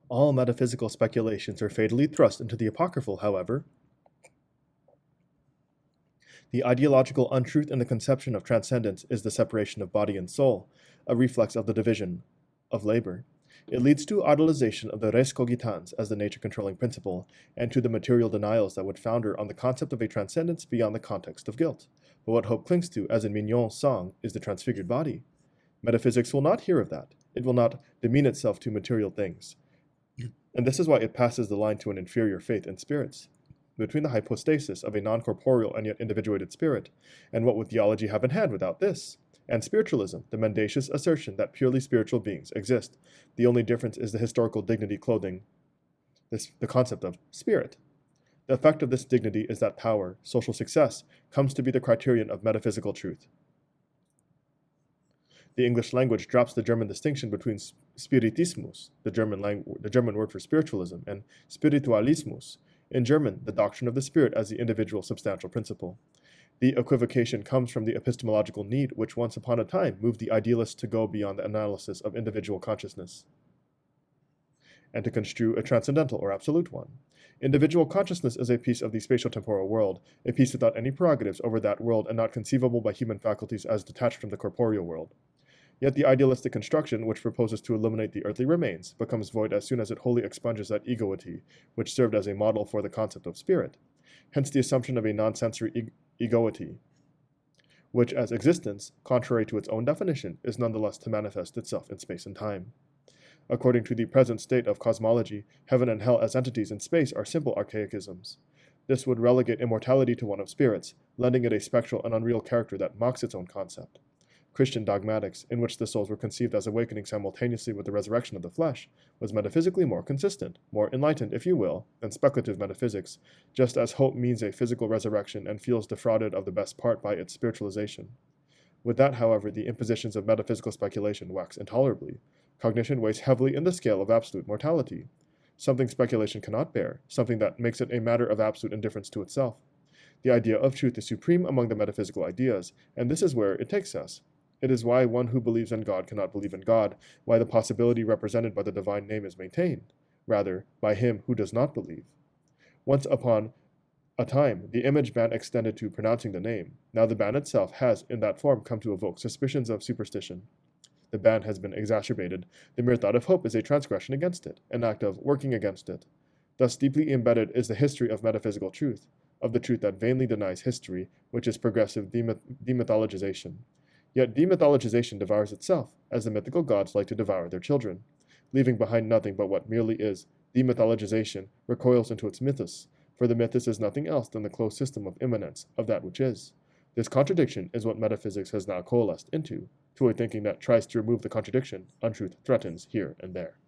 All metaphysical speculations are fatally thrust into the apocryphal, however. The ideological untruth in the conception of transcendence is the separation of body and soul, a reflex of the division of labor. It leads to idolization of the res cogitans as the nature-controlling principle, and to the material denials that would founder on the concept of a transcendence beyond the context of guilt. But what hope clings to, as in Mignon's song, is the transfigured body. Metaphysics will not hear of that. It will not demean itself to material things. And this is why it passes the line to an inferior faith in spirits. Between the hypostasis of a non-corporeal and yet individuated spirit, and what would theology have in hand without this? And spiritualism, the mendacious assertion that purely spiritual beings exist. The only difference is the historical dignity clothing the concept of spirit. The effect of this dignity is that power, social success, comes to be the criterion of metaphysical truth. The English language drops the German distinction between spiritismus, the German word for spiritualism, and spiritualismus, in German, the doctrine of the spirit as the individual substantial principle. The equivocation comes from the epistemological need which once upon a time moved the idealists to go beyond the analysis of individual consciousness and to construe a transcendental or absolute one. Individual consciousness is a piece of the spatio-temporal world, a piece without any prerogatives over that world and not conceivable by human faculties as detached from the corporeal world. Yet the idealistic construction, which proposes to eliminate the earthly remains, becomes void as soon as it wholly expunges that egoity, which served as a model for the concept of spirit. Hence the assumption of a non-sensory egoity, which as existence, contrary to its own definition, is nonetheless to manifest itself in space and time. According to the present state of cosmology, heaven and hell as entities in space are simple archaicisms. This would relegate immortality to one of spirits, lending it a spectral and unreal character that mocks its own concept. Christian dogmatics, in which the souls were conceived as awakening simultaneously with the resurrection of the flesh, was metaphysically more consistent, more enlightened, if you will, than speculative metaphysics, just as hope means a physical resurrection and feels defrauded of the best part by its spiritualization. With that, however, the impositions of metaphysical speculation wax intolerably. Cognition weighs heavily in the scale of absolute mortality, something speculation cannot bear, something that makes it a matter of absolute indifference to itself. The idea of truth is supreme among the metaphysical ideas, and this is where it takes us. It is why one who believes in God cannot believe in God, why the possibility represented by the divine name is maintained, rather, by him who does not believe. Once upon a time, the image ban extended to pronouncing the name. Now the ban itself has, in that form, come to evoke suspicions of superstition. The ban has been exacerbated. The mere thought of hope is a transgression against it, an act of working against it. Thus deeply embedded is the history of metaphysical truth, of the truth that vainly denies history, which is progressive demythologization. Yet demythologization devours itself, as the mythical gods like to devour their children. Leaving behind nothing but what merely is, demythologization recoils into its mythos, for the mythos is nothing else than the closed system of immanence of that which is. This contradiction is what metaphysics has now coalesced into, to a thinking that tries to remove the contradiction untruth threatens here and there.